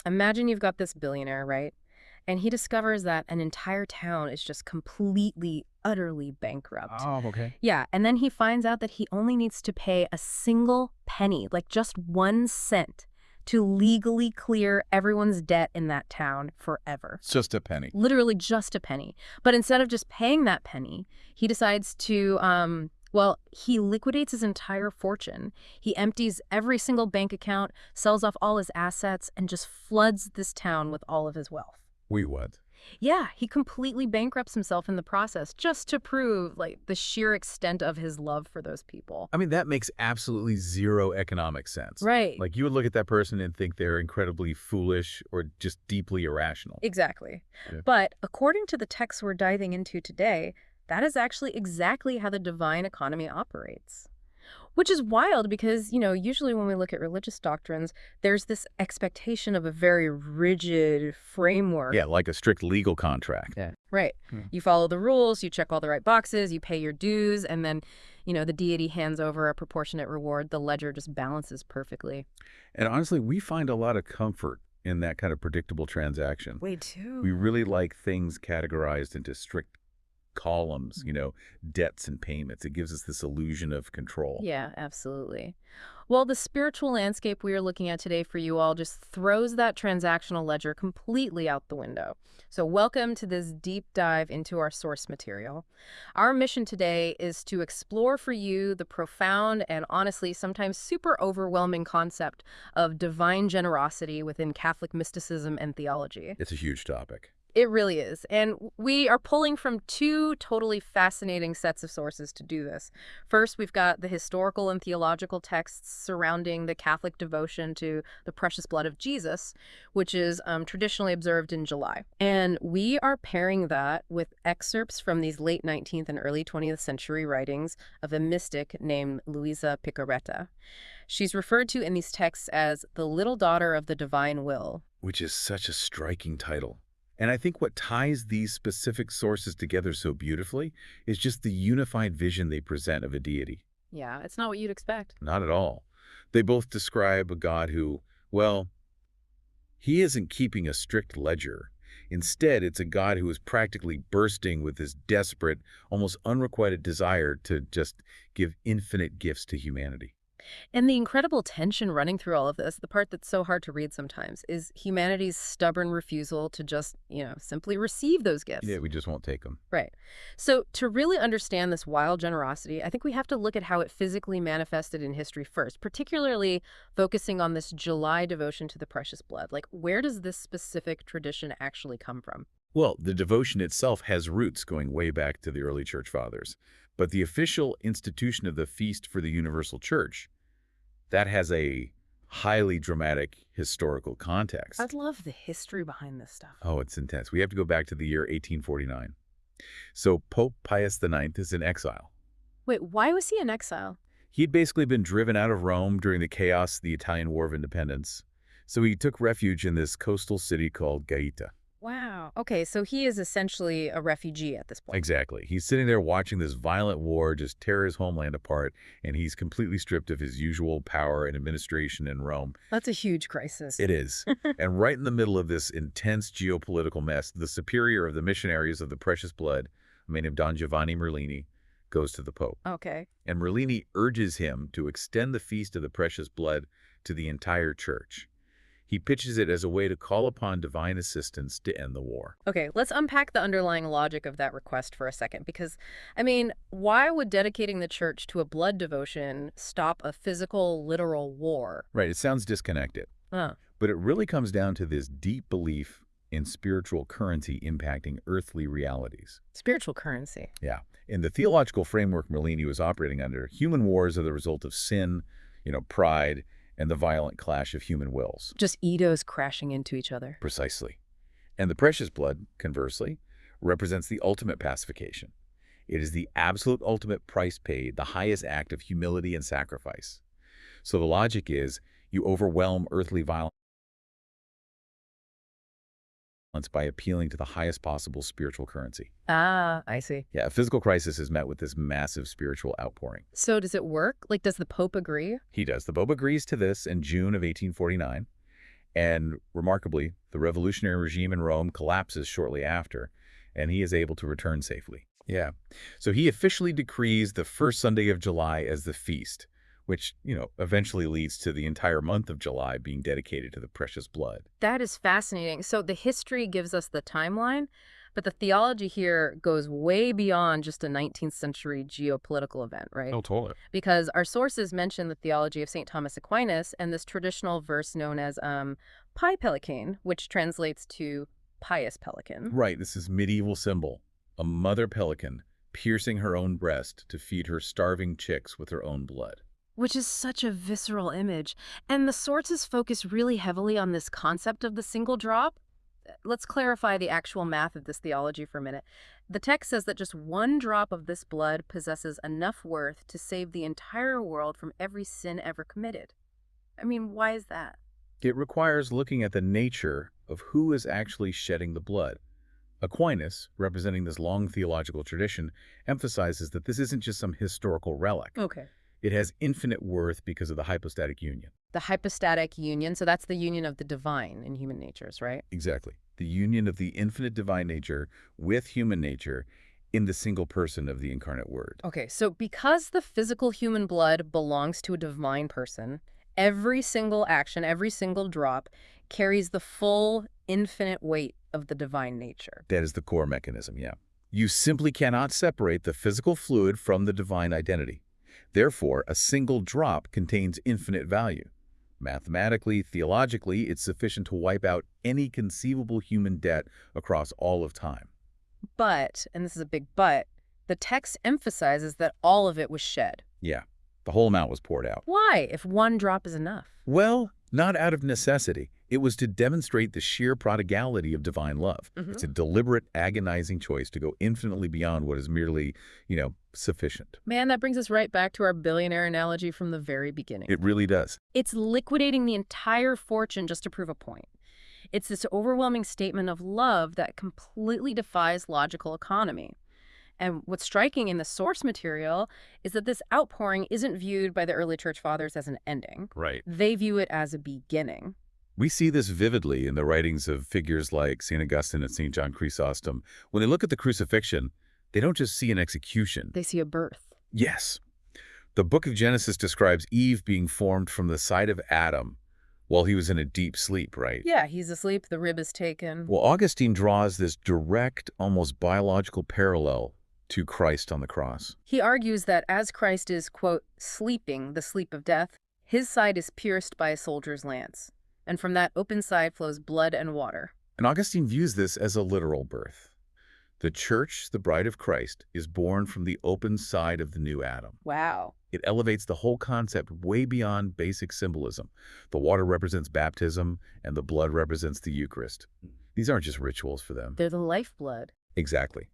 Imagine you've got this billionaire, right? And he discovers that an entire town is just completely, utterly bankrupt. Oh, okay. Yeah, and then he finds out that he only needs to pay a single penny, like just 1 cent, to legally clear everyone's debt in that town forever. It's just a penny. Literally just a penny. But instead of just paying that penny, he decides to, he liquidates his entire fortune. He empties every single bank account, sells off all his assets, and just floods this town with all of his wealth. Wait, what? Yeah, he completely bankrupts himself in the process just to prove like the sheer extent of his love for those people. I mean, that makes absolutely zero economic sense. Right. Like, you would look at that person and think they're incredibly foolish or just deeply irrational. Exactly. Yeah. But according to the text we're diving into today, that is actually exactly how the divine economy operates. Which is wild because, usually when we look at religious doctrines, there's this expectation of a very rigid framework. Yeah, like a strict legal contract. Yeah. Right. Hmm. You follow the rules, you check all the right boxes, you pay your dues, and then, the deity hands over a proportionate reward. The ledger just balances perfectly. And honestly, we find a lot of comfort in that kind of predictable transaction. Way too. We really like things categorized into strict columns, debts and payments. It gives us this illusion of control. Yeah, absolutely. Well, the spiritual landscape we are looking at today for you all just throws that transactional ledger completely out the window. So welcome to this deep dive into our source material. Our mission today is to explore for you the profound and honestly sometimes super overwhelming concept of divine generosity within Catholic mysticism and theology. It's a huge topic. It really is. And we are pulling from two totally fascinating sets of sources to do this. First, we've got the historical and theological texts surrounding the Catholic devotion to the precious blood of Jesus, which is traditionally observed in July. And we are pairing that with excerpts from these late 19th and early 20th century writings of a mystic named Luisa Picaretta. She's referred to in these texts as the little daughter of the divine will. Which is such a striking title. And I think what ties these specific sources together so beautifully is just the unified vision they present of a deity. Yeah, it's not what you'd expect. Not at all. They both describe a God who, well, he isn't keeping a strict ledger. Instead, it's a God who is practically bursting with this desperate, almost unrequited desire to just give infinite gifts to humanity. And the incredible tension running through all of this, the part that's so hard to read sometimes, is humanity's stubborn refusal to just, simply receive those gifts. Yeah, we just won't take them. Right. So to really understand this wild generosity, I think we have to look at how it physically manifested in history first, particularly focusing on this July devotion to the precious blood. Like, where does this specific tradition actually come from? Well, the devotion itself has roots going way back to the early church fathers. But the official institution of the Feast for the Universal Church, that has a highly dramatic historical context. I'd love the history behind this stuff. Oh, it's intense. We have to go back to the year 1849. So Pope Pius IX is in exile. Wait, why was he in exile? He'd basically been driven out of Rome during the chaos of the Italian War of Independence. So he took refuge in this coastal city called Gaeta. Wow. Okay, so he is essentially a refugee at this point. Exactly. He's sitting there watching this violent war just tear his homeland apart, and he's completely stripped of his usual power and administration in Rome. That's a huge crisis. It is. And right in the middle of this intense geopolitical mess, the superior of the missionaries of the precious blood, a man named Don Giovanni Merlini, goes to the Pope. Okay. And Merlini urges him to extend the Feast of the Precious Blood to the entire church. He pitches it as a way to call upon divine assistance to end the war. Okay, let's unpack the underlying logic of that request for a second, because, why would dedicating the church to a blood devotion stop a physical, literal war? Right, it sounds disconnected, Huh. but it really comes down to this deep belief in spiritual currency impacting earthly realities. Spiritual currency. Yeah. In the theological framework Merlini was operating under, human wars are the result of sin, pride, and the violent clash of human wills. Just egos crashing into each other. Precisely. And the precious blood, conversely, represents the ultimate pacification. It is the absolute ultimate price paid, the highest act of humility and sacrifice. So the logic is, you overwhelm earthly violence by appealing to the highest possible spiritual currency. Ah, I see. Yeah, a physical crisis is met with this massive spiritual outpouring. So does it work? Like, does the Pope agree? He does. The Pope agrees to this in June of 1849, And remarkably, the revolutionary regime in Rome collapses shortly after, and he is able to return safely. Yeah. So he officially decrees the first Sunday of July as the feast, which, eventually leads to the entire month of July being dedicated to the precious blood. That is fascinating. So the history gives us the timeline, but the theology here goes way beyond just a 19th century geopolitical event, right? Oh, totally. Because our sources mention the theology of St. Thomas Aquinas and this traditional verse known as Pi Pelican, which translates to pious pelican. Right, this is medieval symbol. A mother pelican piercing her own breast to feed her starving chicks with her own blood. Which is such a visceral image. And the sources focus really heavily on this concept of the single drop. Let's clarify the actual math of this theology for a minute. The text says that just one drop of this blood possesses enough worth to save the entire world from every sin ever committed. I mean, why is that? It requires looking at the nature of who is actually shedding the blood. Aquinas, representing this long theological tradition, emphasizes that this isn't just some historical relic. Okay. It has infinite worth because of the hypostatic union. The hypostatic union, so that's the union of the divine in human natures, right? Exactly. The union of the infinite divine nature with human nature in the single person of the incarnate Word. Okay, so because the physical human blood belongs to a divine person, every single action, every single drop carries the full infinite weight of the divine nature. That is the core mechanism, yeah. You simply cannot separate the physical fluid from the divine identity. Therefore, a single drop contains infinite value. Mathematically, theologically, it's sufficient to wipe out any conceivable human debt across all of time. But, and this is a big but, the text emphasizes that all of it was shed. Yeah, the whole amount was poured out. Why, if one drop is enough? Well, not out of necessity. It was to demonstrate the sheer prodigality of divine love. It's a deliberate, agonizing choice to go infinitely beyond what is merely, sufficient. Man, that brings us right back to our billionaire analogy from the very beginning. It really does. It's liquidating the entire fortune just to prove a point. It's this overwhelming statement of love that completely defies logical economy. And what's striking in the source material is that this outpouring isn't viewed by the early church fathers as an ending. Right. They view it as a beginning. We see this vividly in the writings of figures like St. Augustine and St. John Chrysostom. When they look at the crucifixion, they don't just see an execution. They see a birth. Yes. The book of Genesis describes Eve being formed from the side of Adam while he was in a deep sleep, right? Yeah, he's asleep, the rib is taken. Well, Augustine draws this direct, almost biological parallel to Christ on the cross. He argues that as Christ is, quote, sleeping the sleep of death, his side is pierced by a soldier's lance, and from that open side flows blood and water. And Augustine views this as a literal birth. The church, the bride of Christ, is born from the open side of the new Adam. Wow. It elevates the whole concept way beyond basic symbolism. The water represents baptism, and the blood represents the Eucharist. These aren't just rituals for them. They're the lifeblood. Exactly.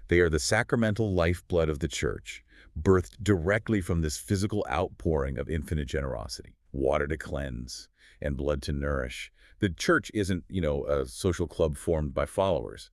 They are the sacramental lifeblood of the church, birthed directly from this physical outpouring of infinite generosity. Water to cleanse and blood to nourish. The church isn't, a social club formed by followers.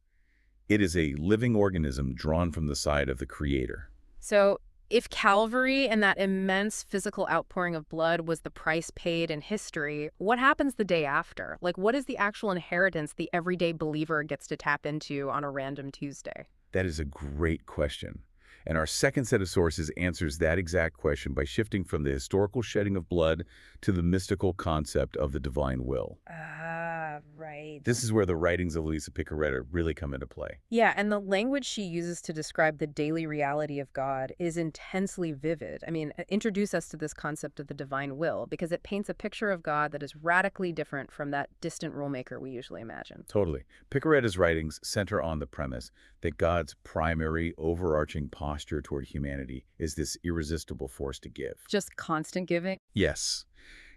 It is a living organism drawn from the side of the Creator. So if Calvary and that immense physical outpouring of blood was the price paid in history, what happens the day after? Like, what is the actual inheritance the everyday believer gets to tap into on a random Tuesday? That is a great question. And our second set of sources answers that exact question by shifting from the historical shedding of blood to the mystical concept of the divine will. Ah, right. This is where the writings of Luisa Picaretta really come into play. Yeah, and the language she uses to describe the daily reality of God is intensely vivid. I mean, introduce us to this concept of the divine will, because it paints a picture of God that is radically different from that distant rulemaker we usually imagine. Totally. Picaretta's writings center on the premise that God's primary overarching posture toward humanity is this irresistible force to give. Just constant giving? Yes.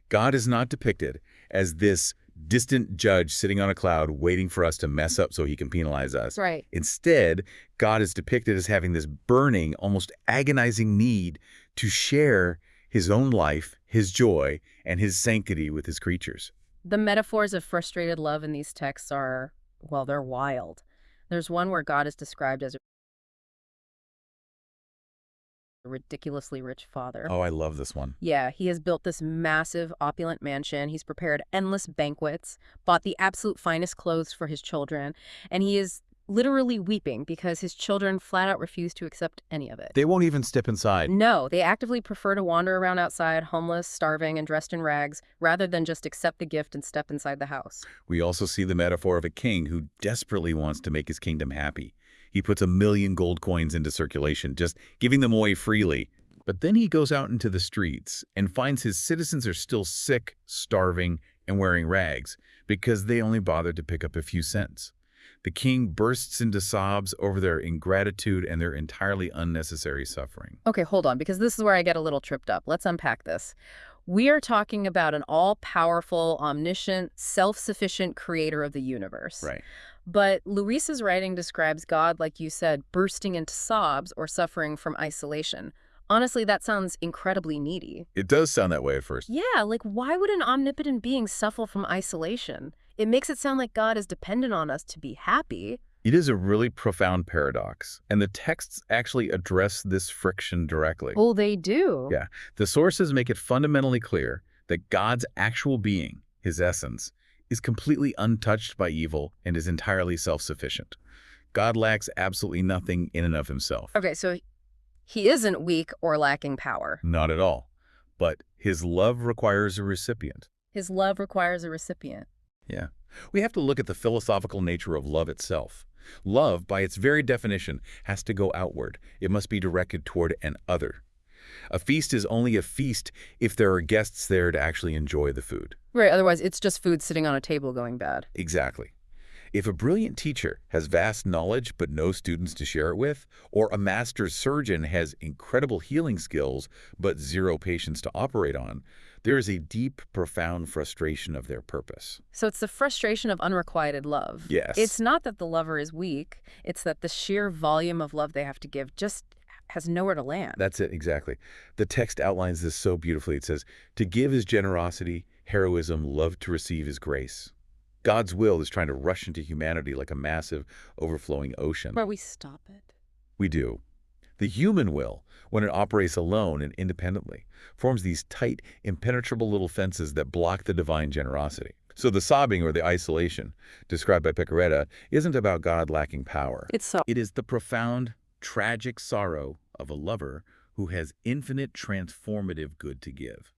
God is not depicted as this distant judge sitting on a cloud waiting for us to mess up so he can penalize us. Right. Instead, God is depicted as having this burning, almost agonizing need to share his own life, his joy, and his sanctity with his creatures. The metaphors of frustrated love in these texts are, well, they're wild. There's one where God is described as a ridiculously rich father. Oh, I love this one. Yeah, he has built this massive, opulent mansion. He's prepared endless banquets, bought the absolute finest clothes for his children, and he is literally weeping because his children flat out refuse to accept any of it. They won't even step inside. No, they actively prefer to wander around outside, homeless, starving, and dressed in rags, rather than just accept the gift and step inside the house. We also see the metaphor of a king who desperately wants to make his kingdom happy. He puts 1,000,000 gold coins into circulation, just giving them away freely. But then he goes out into the streets and finds his citizens are still sick, starving, and wearing rags because they only bothered to pick up a few cents. The king bursts into sobs over their ingratitude and their entirely unnecessary suffering. Okay, hold on, because this is where I get a little tripped up. Let's unpack this. We are talking about an all-powerful, omniscient, self-sufficient creator of the universe. Right. But Luis's writing describes God, like you said, bursting into sobs or suffering from isolation. Honestly, that sounds incredibly needy. It does sound that way at first. Yeah, like why would an omnipotent being suffer from isolation? It makes it sound like God is dependent on us to be happy. It is a really profound paradox, and the texts actually address this friction directly. Oh, they do. Yeah, the sources make it fundamentally clear that God's actual being, his essence, is completely untouched by evil and is entirely self-sufficient. God lacks absolutely nothing in and of himself. Okay, so he isn't weak or lacking power. Not at all. But his love requires a recipient. His love requires a recipient. Yeah. We have to look at the philosophical nature of love itself. Love, by its very definition, has to go outward. It must be directed toward an other. A feast is only a feast if there are guests there to actually enjoy the food. Right, otherwise it's just food sitting on a table going bad. Exactly. If a brilliant teacher has vast knowledge but no students to share it with, or a master surgeon has incredible healing skills but zero patients to operate on, there is a deep, profound frustration of their purpose. So it's the frustration of unrequited love. Yes. It's not that the lover is weak, it's that the sheer volume of love they have to give just has nowhere to land. That's it, exactly. The text outlines this so beautifully. It says, to give is generosity, heroism, love to receive is grace. God's will is trying to rush into humanity like a massive, overflowing ocean. Where we stop it. We do. The human will, when it operates alone and independently, forms these tight, impenetrable little fences that block the divine generosity. So the sobbing or the isolation, described by Picaretta, isn't about God lacking power. It is the profound, tragic sorrow of a lover who has infinite transformative good to give.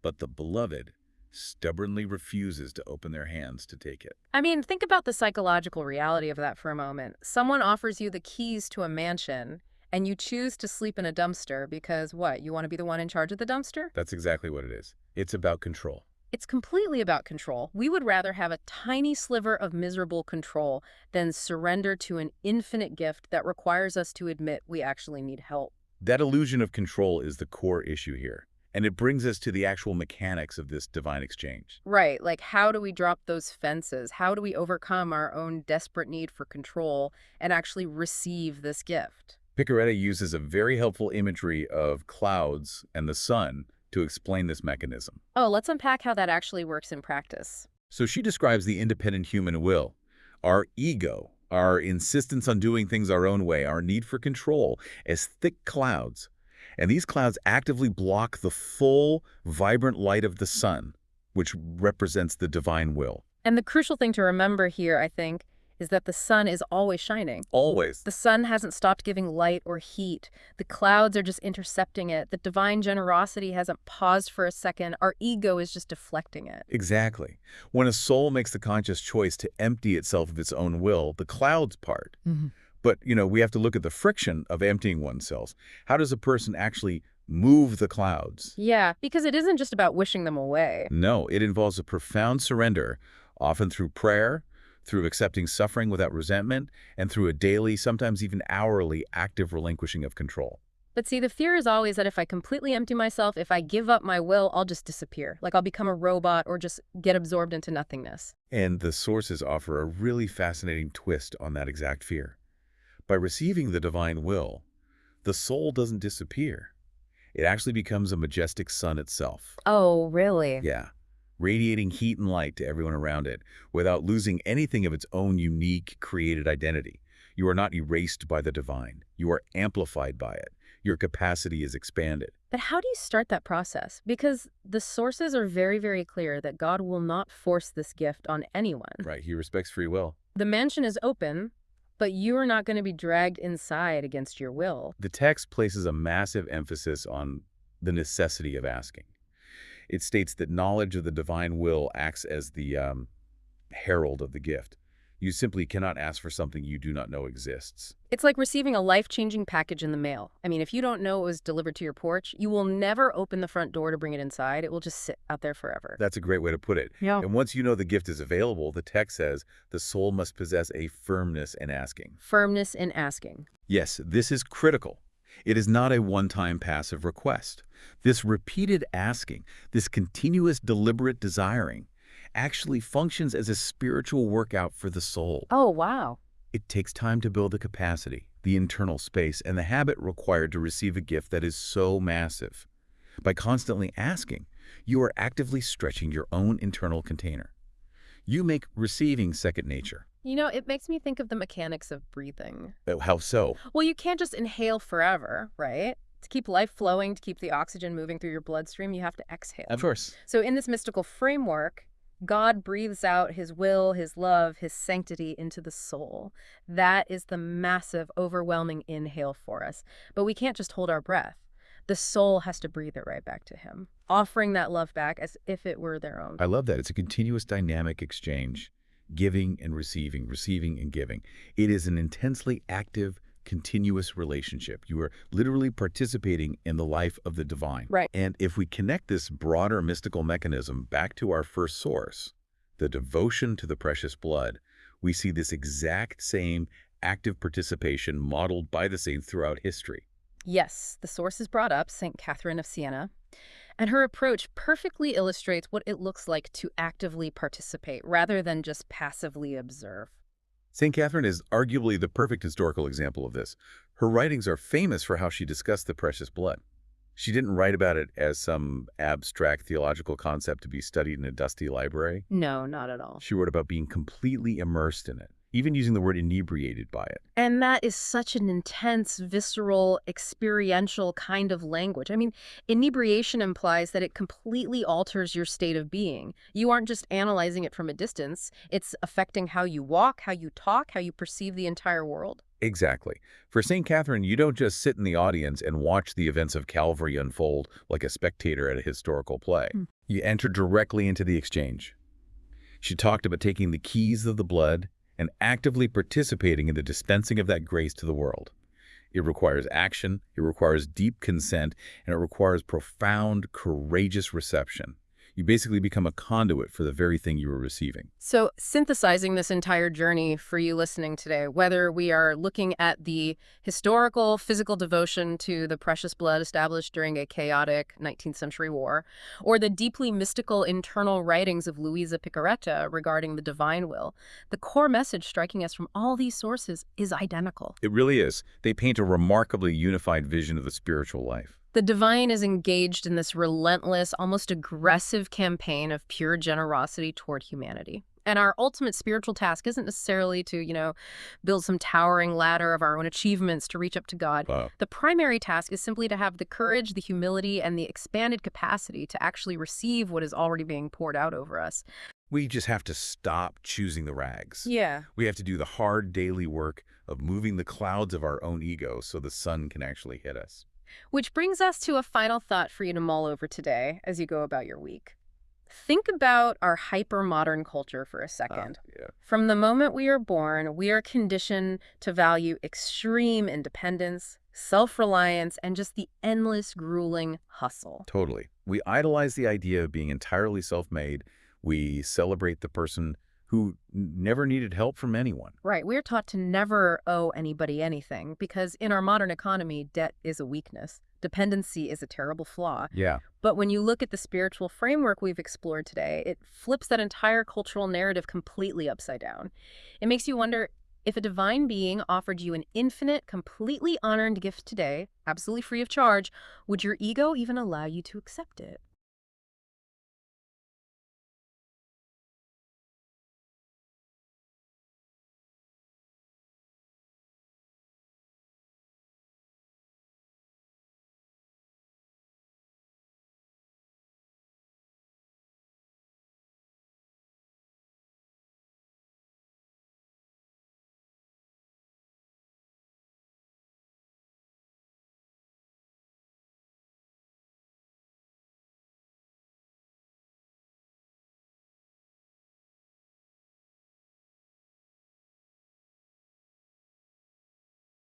But the beloved stubbornly refuses to open their hands to take it. I mean, think about the psychological reality of that for a moment. Someone offers you the keys to a mansion, and you choose to sleep in a dumpster because, what, you want to be the one in charge of the dumpster? That's exactly what it is. It's about control. It's completely about control. We would rather have a tiny sliver of miserable control than surrender to an infinite gift that requires us to admit we actually need help. That illusion of control is the core issue here. And it brings us to the actual mechanics of this divine exchange. Right, like how do we drop those fences? How do we overcome our own desperate need for control and actually receive this gift? Picaretta uses a very helpful imagery of clouds and the sun to explain this mechanism. Oh, let's unpack how that actually works in practice. So she describes the independent human will, our ego, our insistence on doing things our own way, our need for control, as thick clouds. And these clouds actively block the full, vibrant light of the sun, which represents the divine will. And the crucial thing to remember here, I think, is that the sun is always shining. Always. The sun hasn't stopped giving light or heat. The clouds are just intercepting it. The divine generosity hasn't paused for a second. Our ego is just deflecting it. Exactly. When a soul makes the conscious choice to empty itself of its own will, the clouds part. But, we have to look at the friction of emptying oneself. How does a person actually move the clouds? Yeah, because it isn't just about wishing them away. No, it involves a profound surrender, often through prayer, through accepting suffering without resentment, and through a daily, sometimes even hourly, active relinquishing of control. But see, the fear is always that if I completely empty myself, if I give up my will, I'll just disappear. Like I'll become a robot or just get absorbed into nothingness. And the sources offer a really fascinating twist on that exact fear. By receiving the divine will, the soul doesn't disappear. It actually becomes a majestic sun itself. Oh, really? Yeah, radiating heat and light to everyone around it without losing anything of its own unique, created identity. You are not erased by the divine. You are amplified by it. your capacity is expanded. But how do you start that process? Because the sources are very, very clear that God will not force this gift on anyone. Right, he respects free will. The mansion is open, but you are not going to be dragged inside against your will. The text places a massive emphasis on the necessity of asking. It states that knowledge of the divine will acts as the herald of the gift. You simply cannot ask for something you do not know exists. It's like receiving a life-changing package in the mail. I mean, if you don't know it was delivered to your porch, you will never open the front door to bring it inside. It will just sit out there forever. That's a great way to put it. Yeah. And once you know the gift is available, the text says the soul must possess a firmness in asking. Firmness in asking. Yes, this is critical. It is not a one-time passive request. This repeated asking, this continuous deliberate desiring, actually functions as a spiritual workout for the soul. Oh, wow. It takes time to build the capacity, the internal space, and the habit required to receive a gift that is so massive. By constantly asking, you are actively stretching your own internal container. You make receiving second nature. You know, it makes me think of the mechanics of breathing. How so? Well, you can't just inhale forever, right? To keep life flowing, to keep the oxygen moving through your bloodstream, you have to exhale. Of course. So in this mystical framework, God breathes out his will, his love, his sanctity into the soul. That is the massive, overwhelming inhale for us. But we can't just hold our breath. The soul has to breathe it right back to him, offering that love back as if it were their own. I love that. It's a continuous dynamic exchange, giving and receiving and giving. It is an intensely active, continuous relationship. You are literally participating in the life of the divine. Right. And if we connect this broader mystical mechanism back to our first source, the devotion to the precious blood, we see this exact same active participation modeled by the saints throughout history. Yes, the source is brought up, St. Catherine of Siena, and her approach perfectly illustrates what it looks like to actively participate rather than just passively observe. St. Catherine is arguably the perfect historical example of this. Her writings are famous for how she discussed the precious blood. She didn't write about it as some abstract theological concept to be studied in a dusty library. No, not at all. She wrote about being completely immersed in it, even using the word inebriated by it. And that is such an intense, visceral, experiential kind of language. I mean, inebriation implies that it completely alters your state of being. You aren't just analyzing it from a distance. It's affecting how you walk, how you talk, how you perceive the entire world. Exactly. For St. Catherine, you don't just sit in the audience and watch the events of Calvary unfold like a spectator at a historical play. You enter directly into the exchange. She talked about taking the keys of the blood and actively participating in the dispensing of that grace to the world. It requires action, it requires deep consent, and it requires profound, courageous reception. You basically become a conduit for the very thing you are receiving. So synthesizing this entire journey for you listening today, whether we are looking at the historical, physical devotion to the precious blood established during a chaotic 19th century war, or the deeply mystical internal writings of Luisa Piccarreta regarding the divine will, the core message striking us from all these sources is identical. It really is. They paint a remarkably unified vision of the spiritual life. The divine is engaged in this relentless, almost aggressive campaign of pure generosity toward humanity. And our ultimate spiritual task isn't necessarily to, build some towering ladder of our own achievements to reach up to God. Wow. The primary task is simply to have the courage, the humility, and the expanded capacity to actually receive what is already being poured out over us. We just have to stop choosing the rags. Yeah. We have to do the hard daily work of moving the clouds of our own ego so the sun can actually hit us. Which brings us to a final thought for you to mull over today as you go about your week. Think about our hyper-modern culture for a second. Yeah. From the moment we are born, we are conditioned to value extreme independence, self-reliance, and just the endless, grueling hustle. Totally. We idolize the idea of being entirely self-made. We celebrate the person who never needed help from anyone. Right. We're taught to never owe anybody anything because in our modern economy, debt is a weakness. Dependency is a terrible flaw. Yeah. But when you look at the spiritual framework we've explored today, it flips that entire cultural narrative completely upside down. It makes you wonder, if a divine being offered you an infinite, completely unearned gift today, absolutely free of charge, would your ego even allow you to accept it?